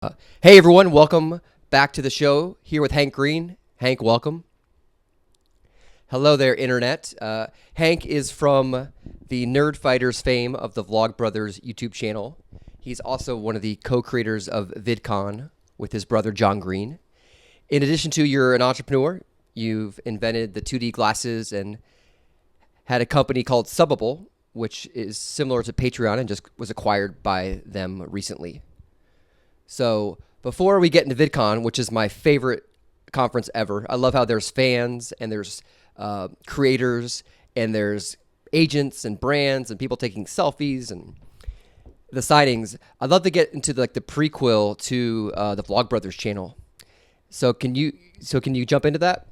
Hey everyone, welcome back to the show here with Hank Green. Hank, welcome. Hello there, Internet. Hank is from the Nerd Fighters fame of the Vlogbrothers YouTube channel. He's also one of the co creators of VidCon with his brother John Green. In addition to you're an entrepreneur, you've invented the 2D glasses and had a company called Subbable, which is similar to Patreon and just was acquired by them recently. So before we get into VidCon, which is my favorite conference ever, I love how there's fans and there's creators and there's agents and brands and people taking selfies and the signings. I'd love to get into the prequel to the Vlogbrothers channel. So can you jump into that?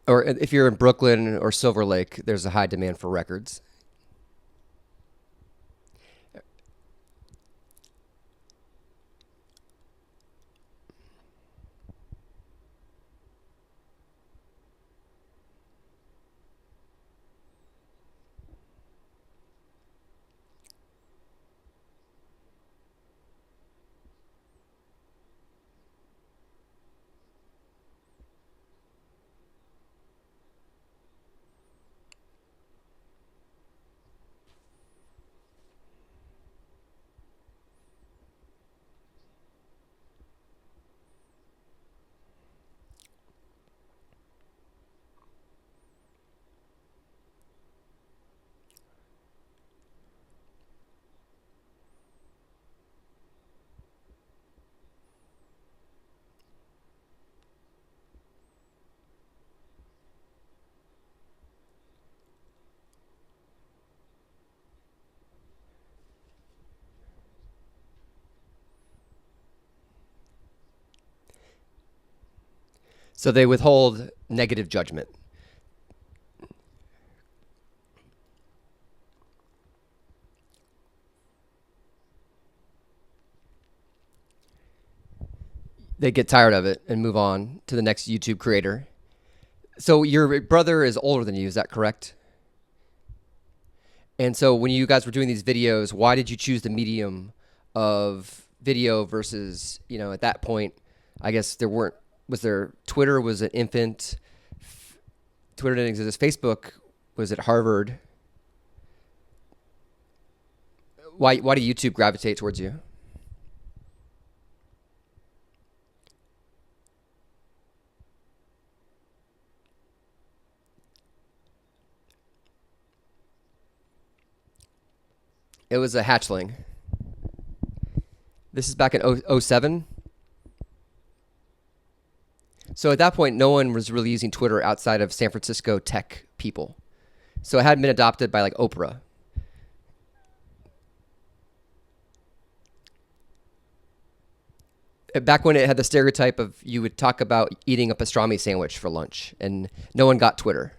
Or if you're in Brooklyn or Silver Lake, there's a high demand for records. So they withhold negative judgment. They get tired of it and move on to the next YouTube creator. So your brother is older than you, is that correct? And so when you guys were doing these videos, why did you choose the medium of video versus, at that point, I guess there weren't, was there, Twitter was an infant, Twitter didn't exist, Facebook was at Harvard. Why do YouTube gravitate towards you? It was a hatchling. This is back in '07. So at that point, no one was really using Twitter outside of San Francisco tech people. So it hadn't been adopted by like Oprah. Back when it had the stereotype of you would talk about eating a pastrami sandwich for lunch, and no one got Twitter.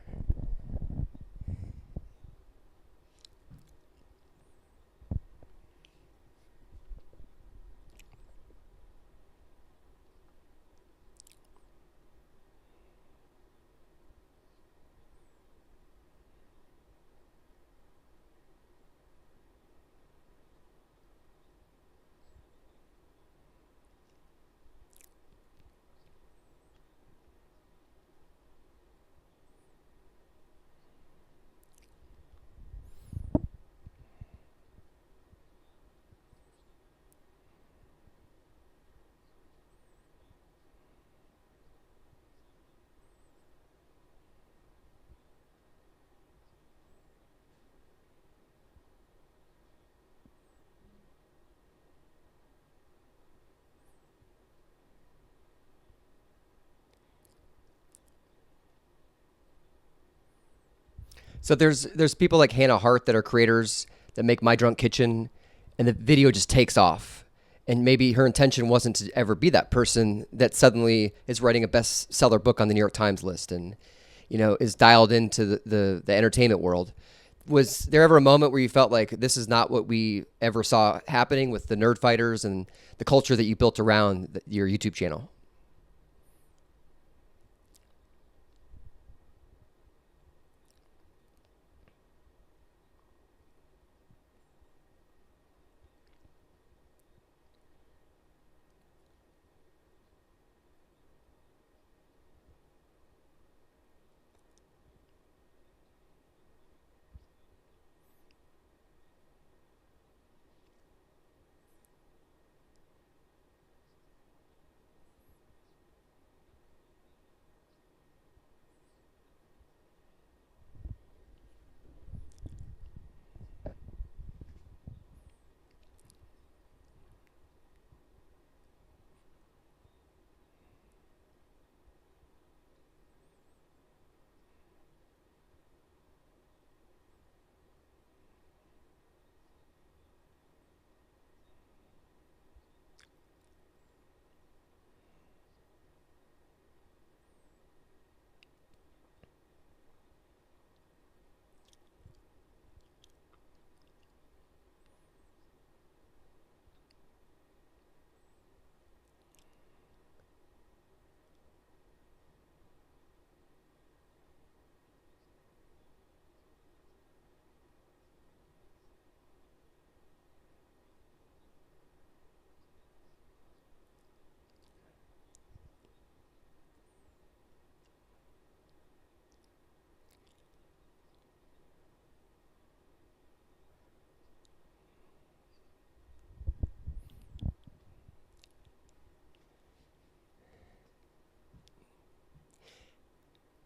So there's people like Hannah Hart that are creators that make My Drunk Kitchen, and the video just takes off. And maybe her intention wasn't to ever be that person that suddenly is writing a bestseller book on the New York Times list, and is dialed into the entertainment world. Was there ever a moment where you felt like this is not what we ever saw happening with the Nerd Fighters and the culture that you built around your YouTube channel?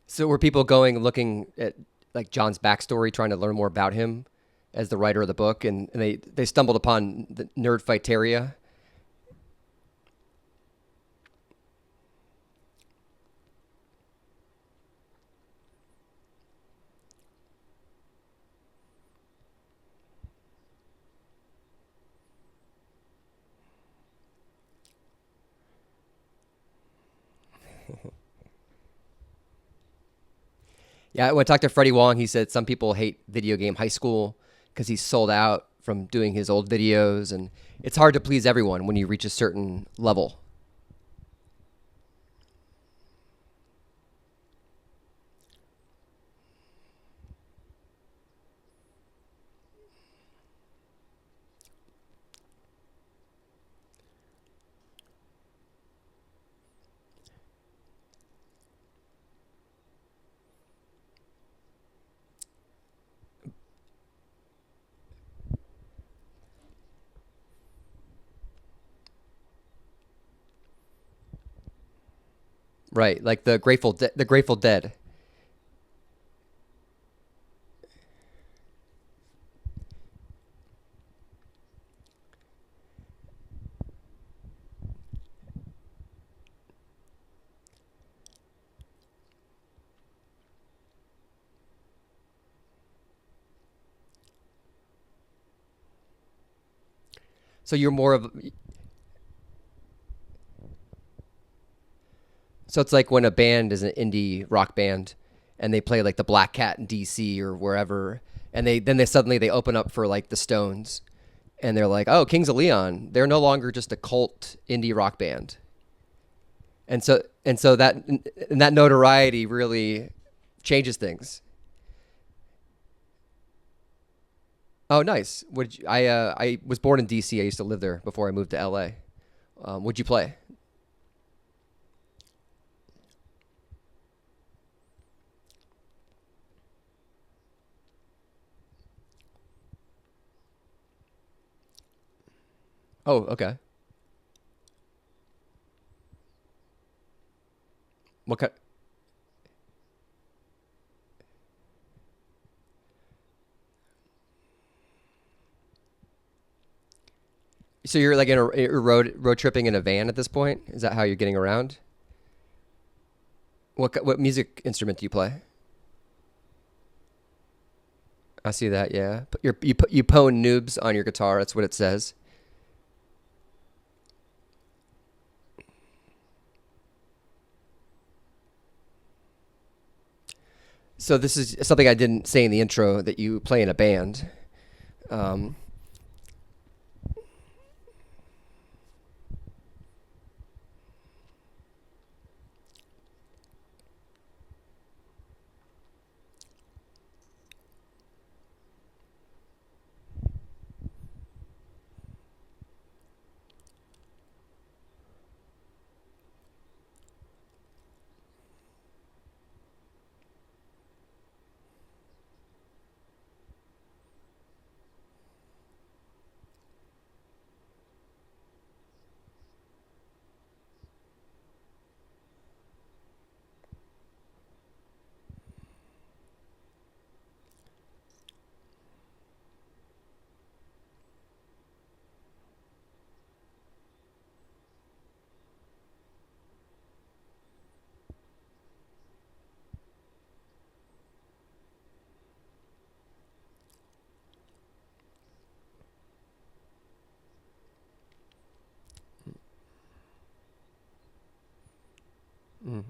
So were people going looking at like John's backstory, trying to learn more about him as the writer of the book, and they stumbled upon the Nerd Fighteria? Yeah, when I talked to Freddie Wong, he said some people hate Video Game High School because he's sold out from doing his old videos, and it's hard to please everyone when you reach a certain level. Right, like the Grateful Dead. So you're more of So it's like when a band is an indie rock band and they play like the Black Cat in DC or wherever, and they suddenly they open up for like the Stones, and they're like, oh, Kings of Leon, they're no longer just a cult indie rock band. And so that notoriety really changes things. Oh, nice. I was born in DC. I used to live there before I moved to LA. Would you play? Oh, okay. What kind? So you're like you're road tripping in a van at this point? Is that how you're getting around? What music instrument do you play? I see that. Yeah, you pwn noobs on your guitar. That's what it says. So this is something I didn't say in the intro that you play in a band. Um, mm.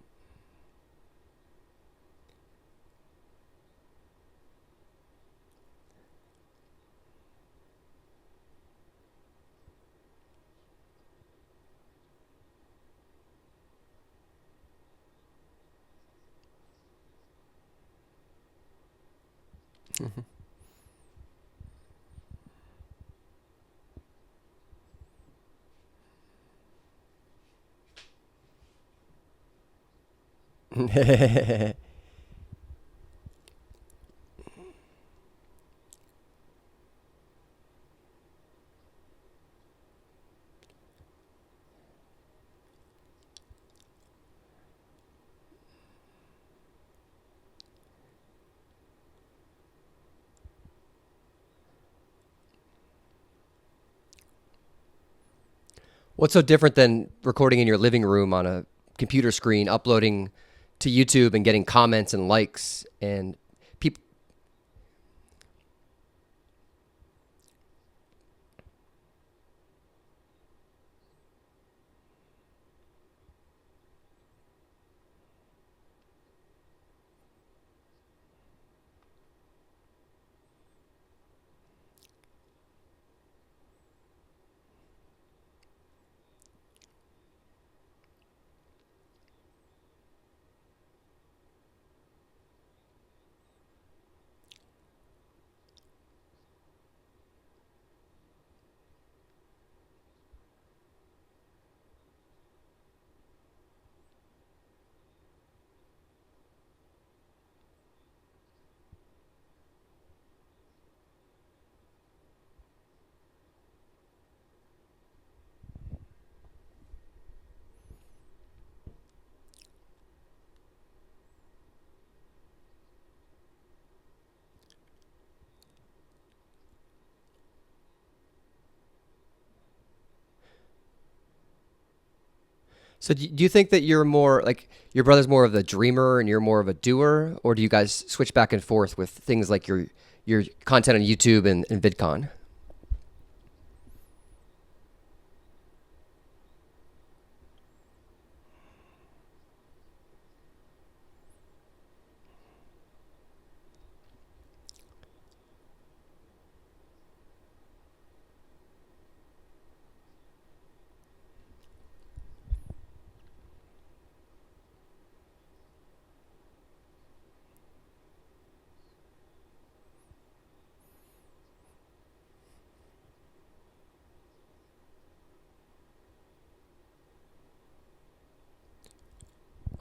What's so different than recording in your living room on a computer screen, uploading to YouTube and getting comments and likes and people? So do you think that you're more like your brother's more of the dreamer and you're more of a doer, or do you guys switch back and forth with things like your content on YouTube and VidCon?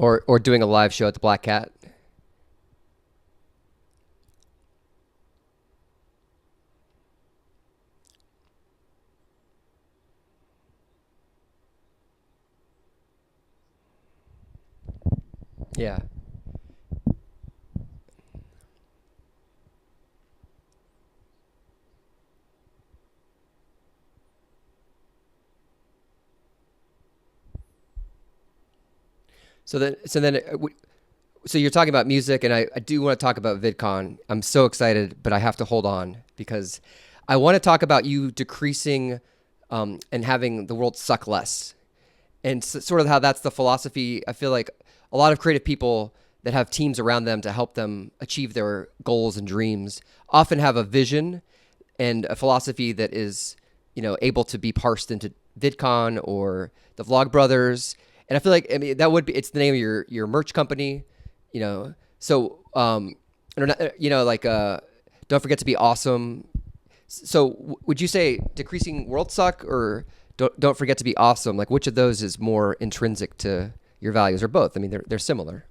or doing a live show at the Black Cat. Yeah. So you're talking about music, and I do want to talk about VidCon. I'm so excited, but I have to hold on because I want to talk about you decreasing and having the world suck less, and sort of how that's the philosophy. I feel like a lot of creative people that have teams around them to help them achieve their goals and dreams often have a vision and a philosophy that is, able to be parsed into VidCon or the Vlogbrothers. And I feel like, I mean, that would be, it's the name of your merch company, So, or not, like, don't forget to be awesome. So would you say decreasing world suck or don't forget to be awesome? Like, which of those is more intrinsic to your values, or both? I mean, they're similar.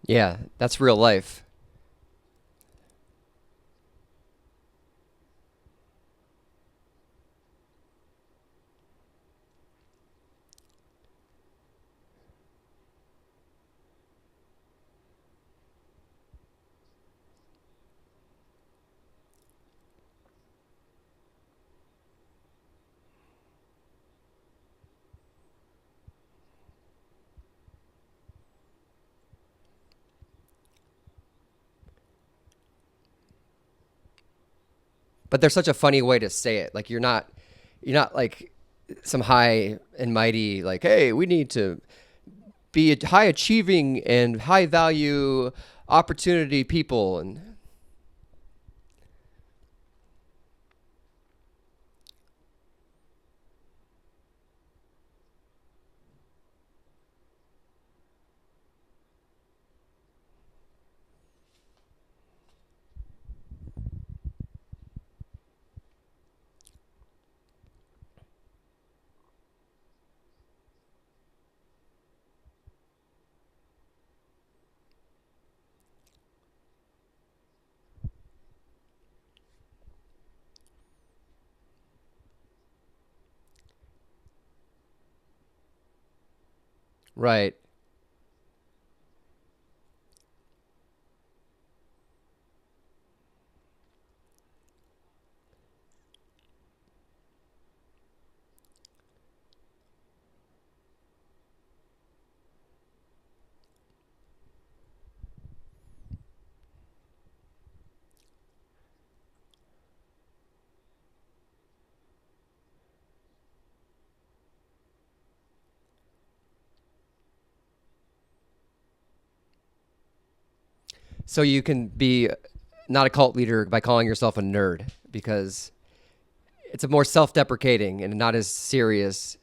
Yeah, that's real life. But there's such a funny way to say it. Like you're not like some high and mighty like, hey, we need to be a high achieving and high value opportunity people. And right. So you can be not a cult leader by calling yourself a nerd because it's a more self-deprecating and not as serious.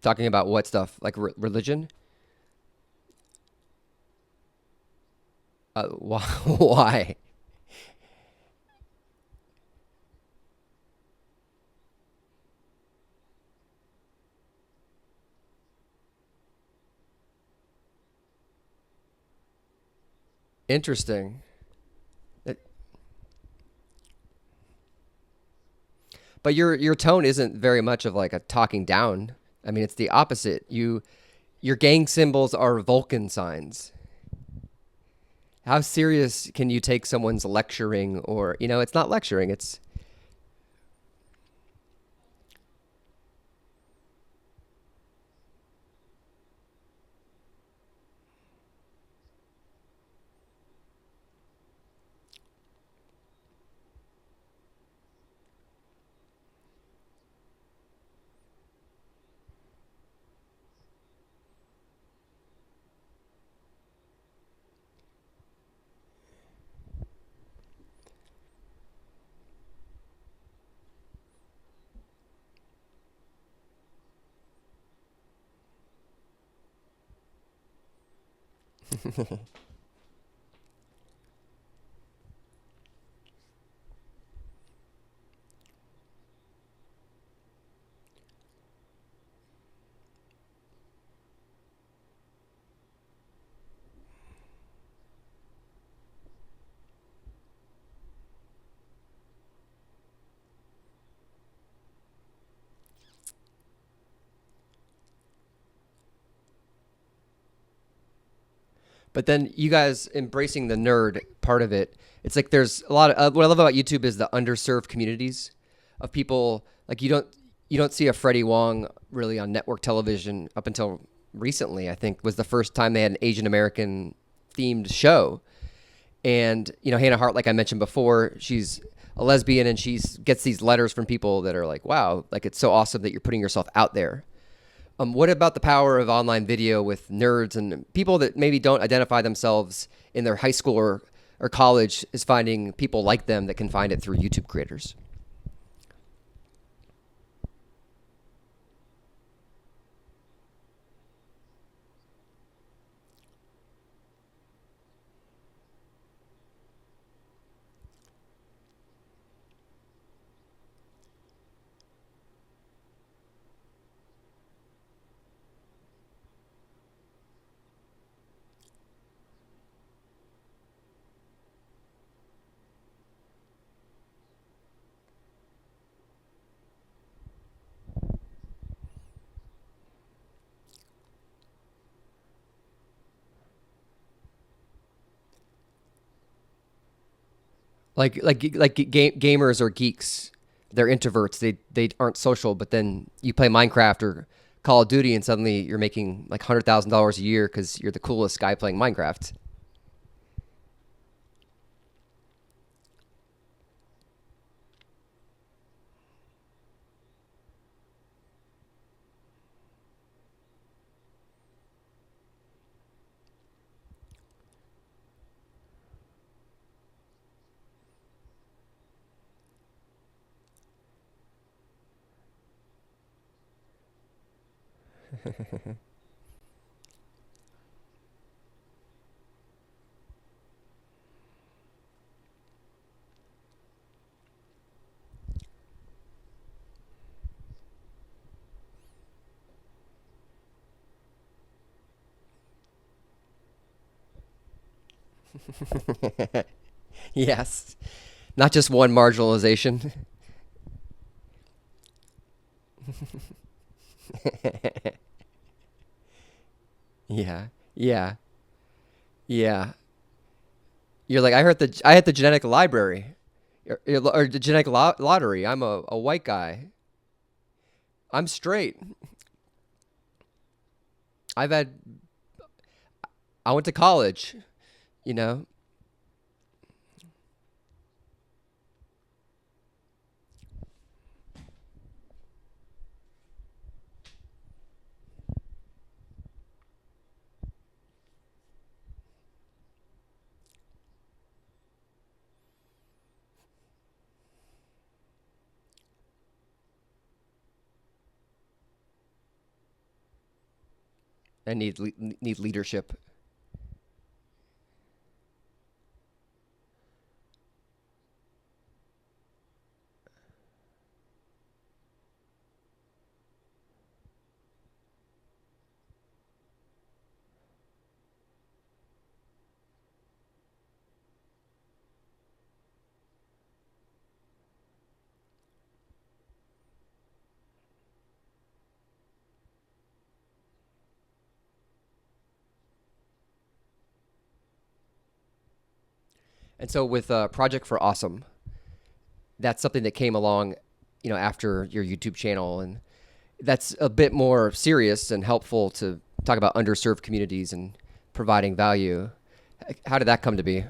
Talking about what stuff like religion? Why? Why? Interesting. It- But your tone isn't very much of like a talking down. I mean, it's the opposite. Your gang symbols are Vulcan signs. How serious can you take someone's lecturing or, it's not lecturing, it's but then you guys embracing the nerd part of it. It's like there's a lot of what I love about YouTube is the underserved communities of people like you don't see a Freddie Wong really on network television up until recently. I think was the first time they had an Asian American themed show. And Hannah Hart, like I mentioned before, she's a lesbian and she's gets these letters from people that are like, "Wow, like it's so awesome that you're putting yourself out there." What about the power of online video with nerds and people that maybe don't identify themselves in their high school or college is finding people like them that can find it through YouTube creators? Gamers or geeks, they're introverts. They aren't social, but then you play Minecraft or Call of Duty, and suddenly you're making like $100,000 a year because you're the coolest guy playing Minecraft. Yes, not just one marginalization. Yeah, yeah, yeah. You're like I had the genetic library or the genetic lottery. I'm a white guy. I'm straight. I've had I went to college. You know, and need leadership. And so with Project for Awesome, that's something that came along, after your YouTube channel, and that's a bit more serious and helpful to talk about underserved communities and providing value. How did that come to be?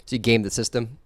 So you game the system.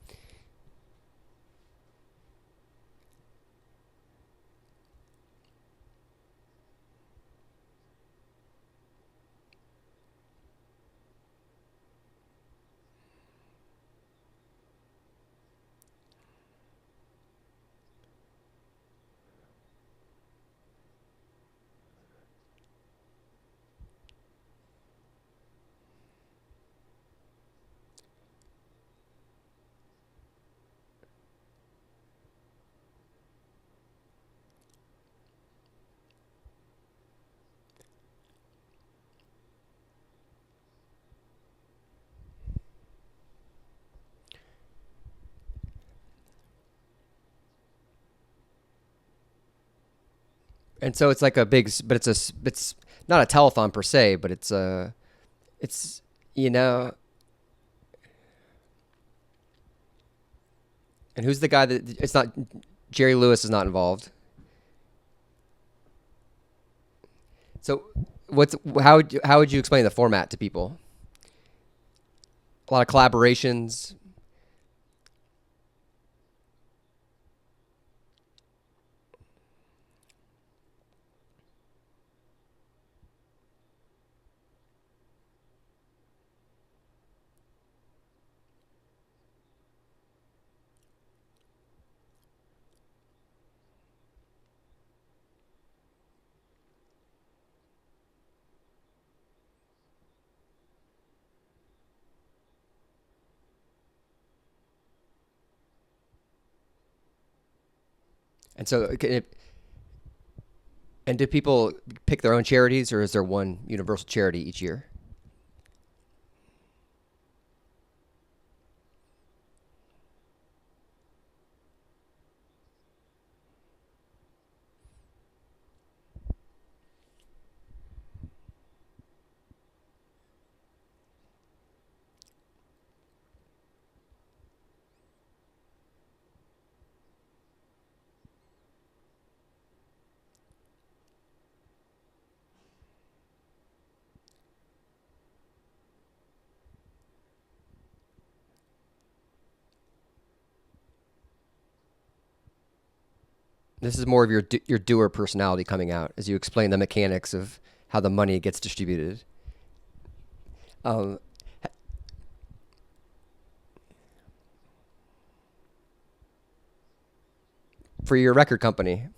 And so it's like a big, but it's not a telethon per se, but it's, you know, and who's the guy that it's not, Jerry Lewis is not involved. So how would you explain the format to people? A lot of collaborations. And so, and do people pick their own charities, or is there one universal charity each year? This is more of your doer personality coming out as you explain the mechanics of how the money gets distributed. Um, for your record company.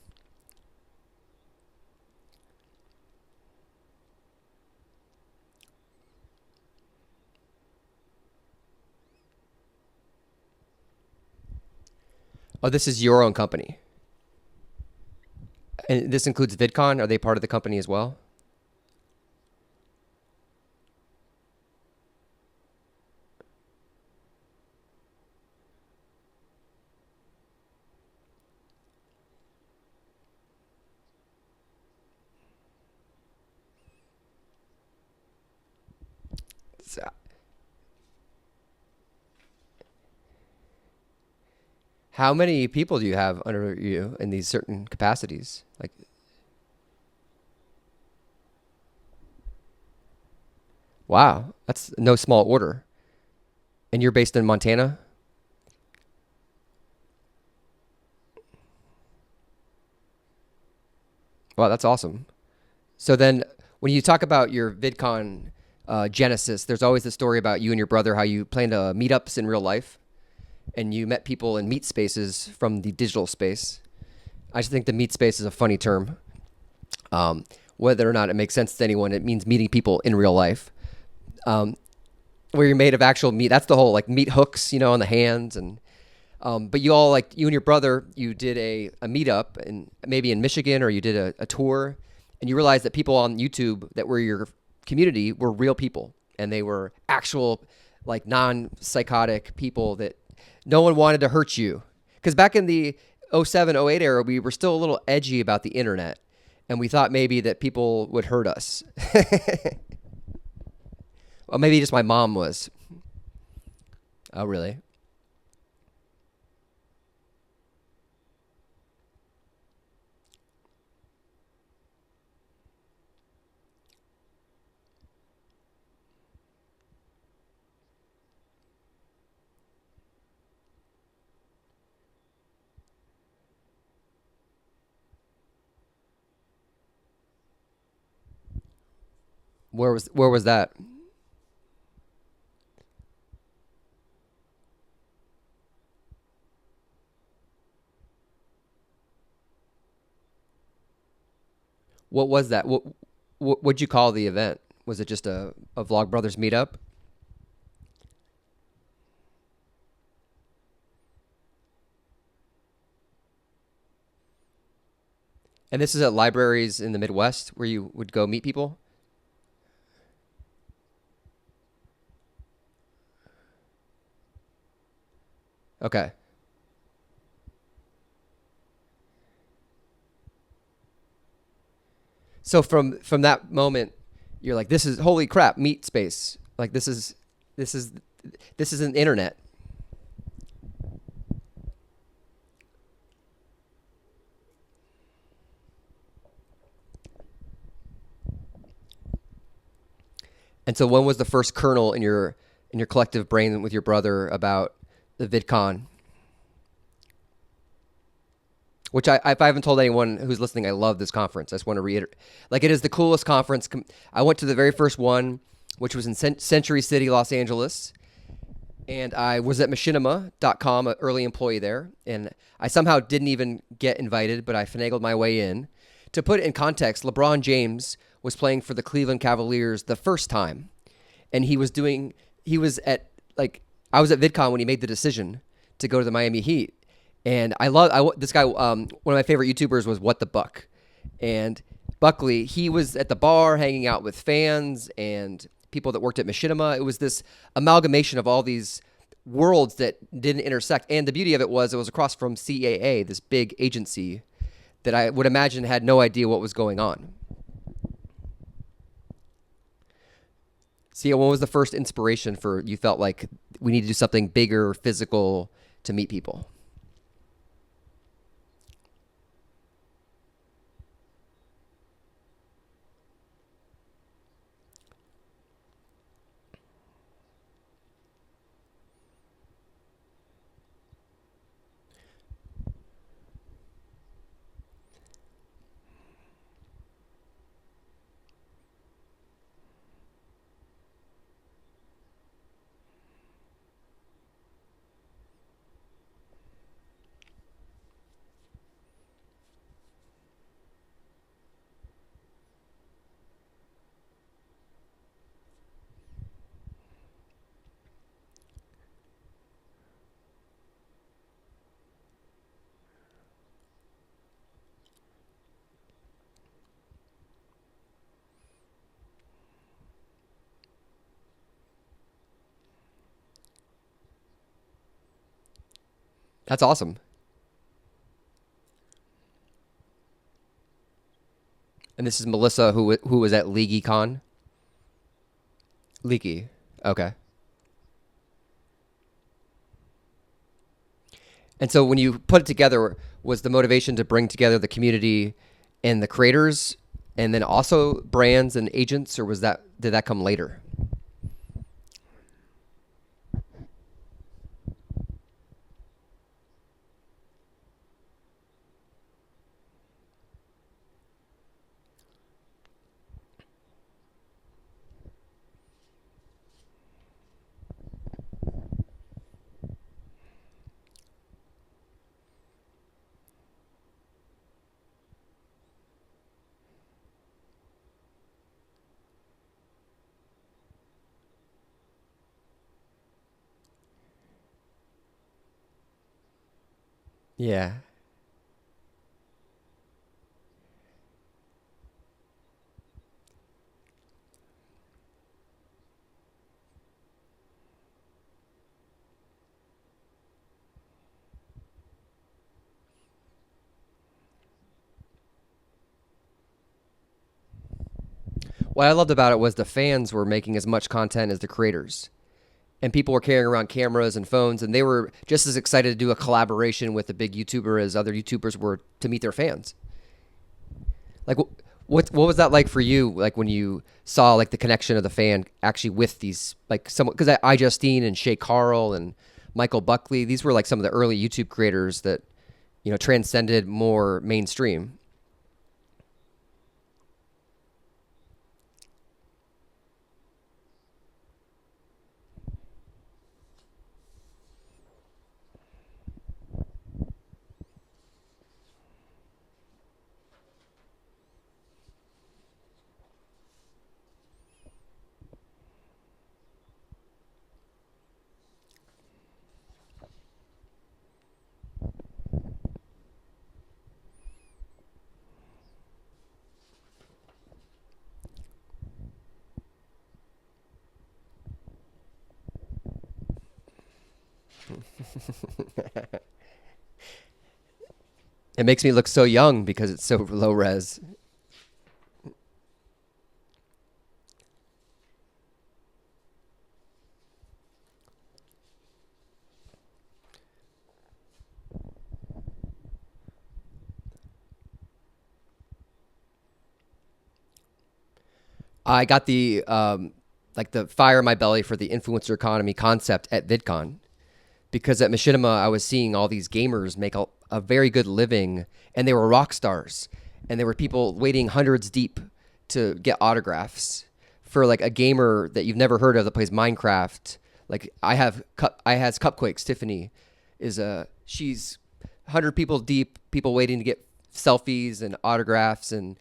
Oh, this is your own company, and this includes VidCon. Are they part of the company as well? How many people do you have under you in these certain capacities? Like, wow, that's no small order. And you're based in Montana? Wow, that's awesome. So then, when you talk about your VidCon genesis, there's always the story about you and your brother, how you planned meetups in real life, and you met people in meet spaces from the digital space. I just think the meet space is a funny term. Um, Whether or not it makes sense to anyone, it means meeting people in real life. Um, where you're made of actual meat. That's the whole like meat hooks, on the hands and. But you all like you and your brother, you did a meetup and maybe in Michigan or you did a tour, and you realized that people on YouTube that were your community were real people and they were actual like non-psychotic people that no one wanted to hurt you. Because back in the '07, '08 era, we were still a little edgy about the internet, and we thought maybe that people would hurt us. Well, maybe just my mom was. Oh, really? Where was that? What was that? What'd you call the event? Was it just a Vlog Brothers meetup? And this is at libraries in the Midwest where you would go meet people? Okay. So from that moment, you're like, this is holy crap, meet space. Like this is this is an internet. And so when was the first kernel in your collective brain with your brother about the VidCon? Which if I haven't told anyone who's listening, I love this conference. I just want to reiterate, like it is the coolest conference. I went to the very first one, which was in Century City, Los Angeles, and I was at machinima.com, an early employee there, and I somehow didn't even get invited, but I finagled my way in. To put it in context, LeBron James was playing for the Cleveland Cavaliers the first time, and he was at like I was at VidCon when he made the decision to go to the Miami Heat, and this guy. One of my favorite YouTubers was What the Buck, and Buckley. He was at the bar hanging out with fans and people that worked at Machinima. It was this amalgamation of all these worlds that didn't intersect, and the beauty of it was across from CAA, this big agency that I would imagine had no idea what was going on. See, what was the first inspiration for you felt like we need to do something bigger, physical to meet people? That's awesome. And this is Melissa who was at LeakyCon. Leaky. Okay. And so when you put it together, was the motivation to bring together the community and the creators and then also brands and agents, or was that did that come later? Yeah. What I loved about it was the fans were making as much content as the creators. And people were carrying around cameras and phones, and they were just as excited to do a collaboration with a big YouTuber as other YouTubers were to meet their fans. Like, what was that like for you? Like when you saw like the connection of the fan actually with these like some because I Justine and Shay Carl and Michael Buckley, these were like some of the early YouTube creators that transcended more mainstream. It makes me look so young because it's so low res. I got the like the fire in my belly for the influencer economy concept at VidCon because at Machinima I was seeing all these gamers make a very good living, and they were rock stars, and there were people waiting hundreds deep to get autographs for like a gamer that you've never heard of that plays Minecraft. Like I has Cupquakes. Tiffany is a she's 100 people deep, people waiting to get selfies and autographs, and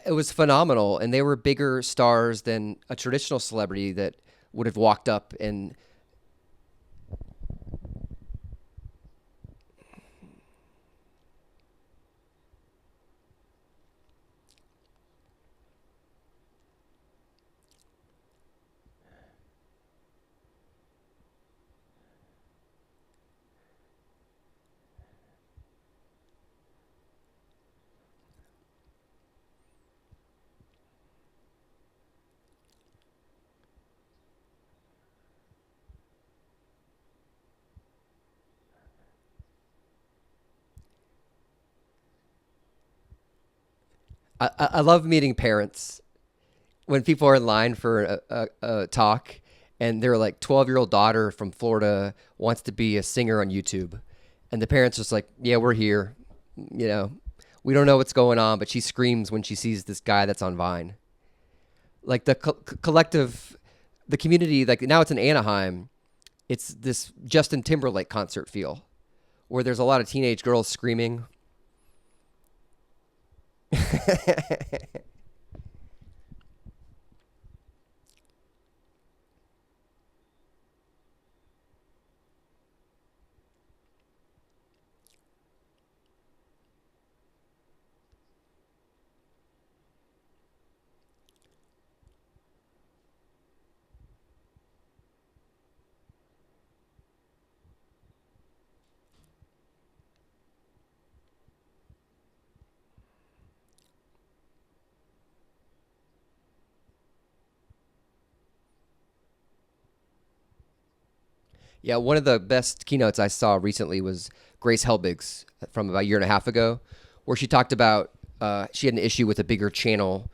it was phenomenal. And they were bigger stars than a traditional celebrity that would have walked up and I love meeting parents when people are in line for a talk and their like 12-year-old daughter from Florida wants to be a singer on YouTube. And the parents just like, yeah, we're here. You know, we don't know what's going on, but she screams when she sees this guy that's on Vine. Like the collective, the community, like now it's in Anaheim. It's this Justin Timberlake concert feel where there's a lot of teenage girls screaming. Yeah, one of the best keynotes I saw recently was Grace Helbig's from about a year and a half ago, where she talked about she had an issue with a bigger channel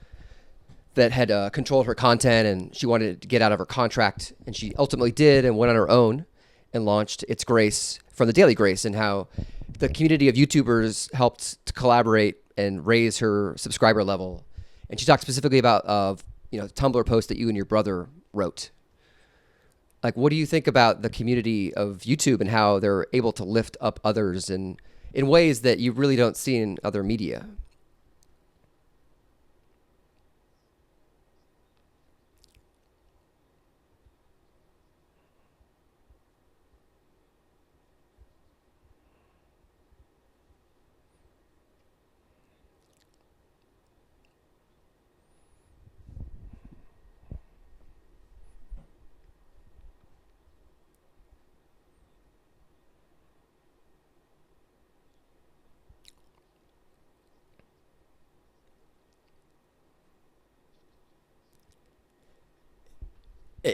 that had controlled her content, and she wanted to get out of her contract, and she ultimately did, and went on her own and launched It's Grace from the Daily Grace, and how the community of YouTubers helped to collaborate and raise her subscriber level. And she talked specifically about Tumblr post that you and your brother wrote. Like, what do you think about the community of YouTube and how they're able to lift up others in ways that you really don't see in other media?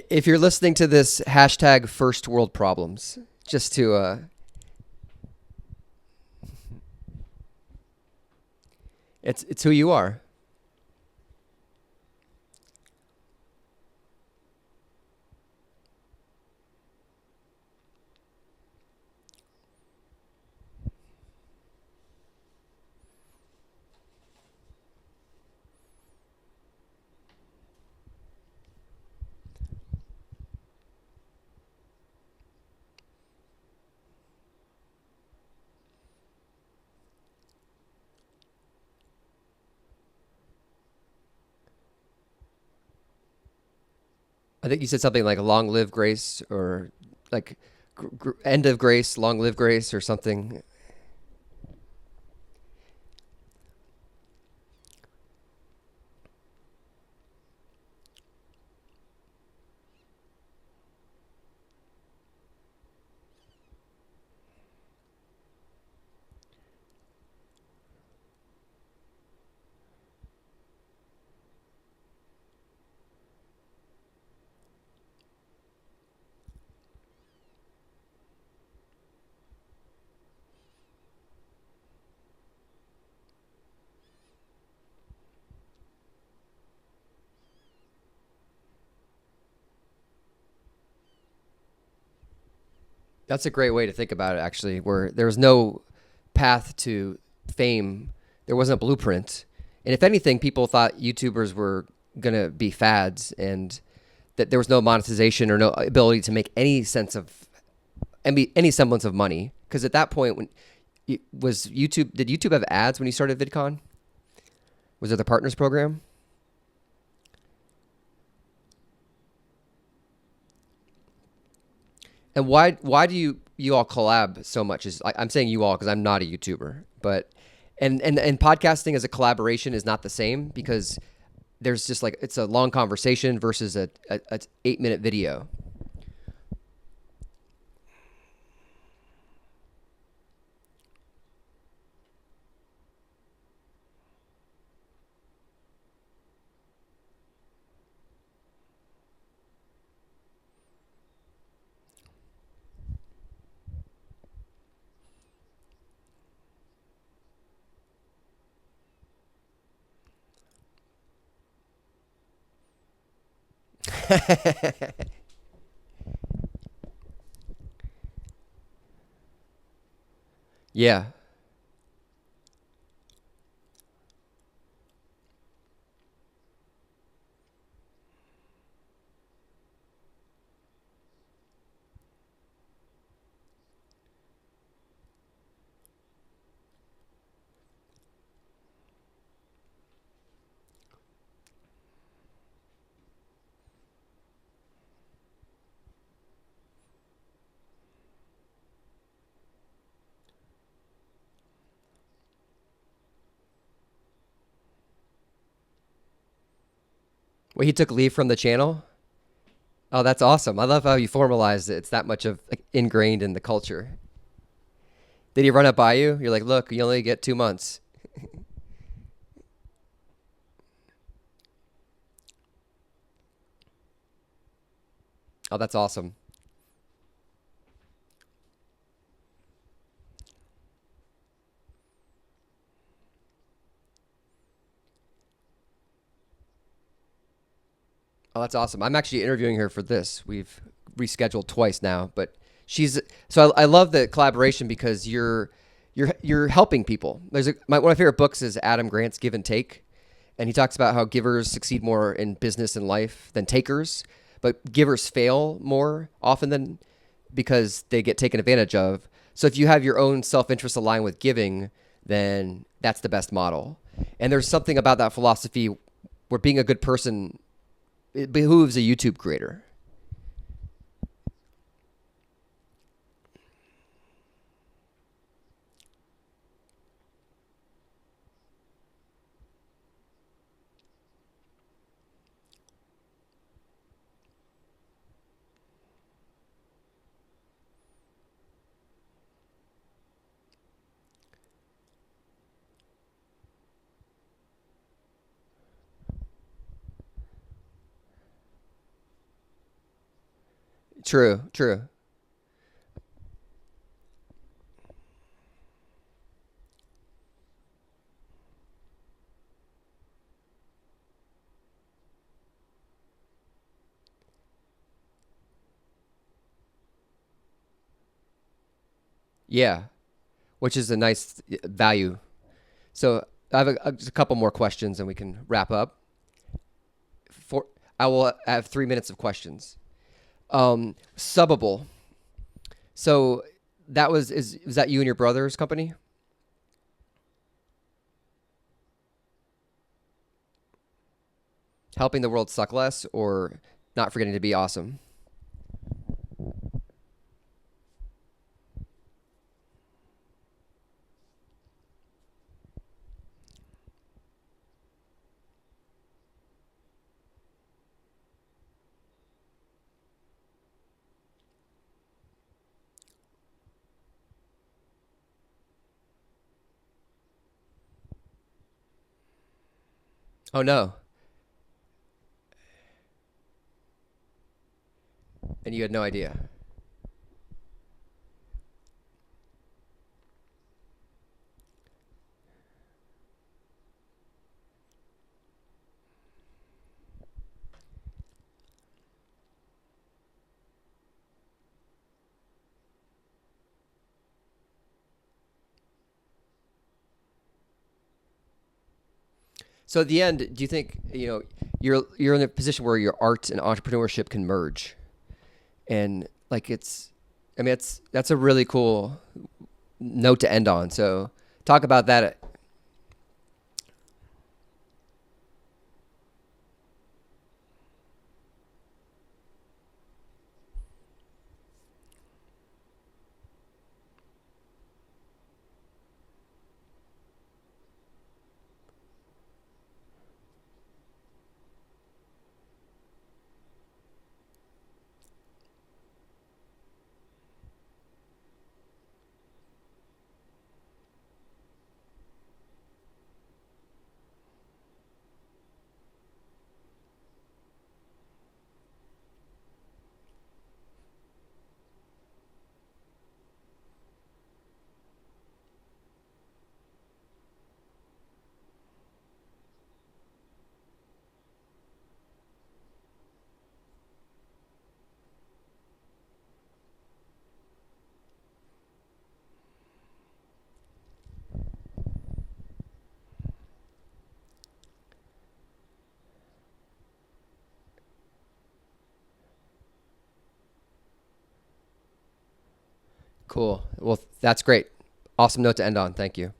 If you're listening to this, hashtag first world problems, just to it's who you are. I think you said something like "Long live Grace" or like "End of Grace, long live Grace" or something. That's a great way to think about it, actually, where there was no path to fame. There wasn't a blueprint. And if anything, people thought YouTubers were going to be fads and that there was no monetization or no ability to make any sense of any semblance of money. Because at that point, when was YouTube, did YouTube have ads when you started VidCon? Was it the Partners Program? And why do you all collab so much? Is I'm saying you all because I'm not a YouTuber, but and podcasting as a collaboration is not the same because there's just like it's a long conversation versus a 8 minute video. Yeah. Well, he took leave from the channel. Oh, that's awesome. I love how you formalized it. It's that much of like, ingrained in the culture. Did he run it by you? You're like, look, you only get 2 months. Oh, that's awesome. Oh, that's awesome. I'm actually interviewing her for this. We've rescheduled twice now, but she's so I love the collaboration because you're helping people. One of my favorite books is Adam Grant's Give and Take, and he talks about how givers succeed more in business and life than takers, but givers fail more often than because they get taken advantage of. So if you have your own self-interest aligned with giving, then that's the best model. And there's something about that philosophy where being a good person, it behooves a YouTube creator. True, true. Yeah, which is a nice value. So I have just a couple more questions and we can wrap up. For I will have 3 minutes of questions. Subbable. So that was that you and your brother's company? Helping the world suck less or not forgetting to be awesome? Oh no. And you had no idea. So at the end, do you think, you're in a position where your art and entrepreneurship can merge? And like it's I mean it's that's a really cool note to end on. So talk about that. Cool. Well, that's great. Awesome note to end on. Thank you.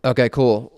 Okay, cool.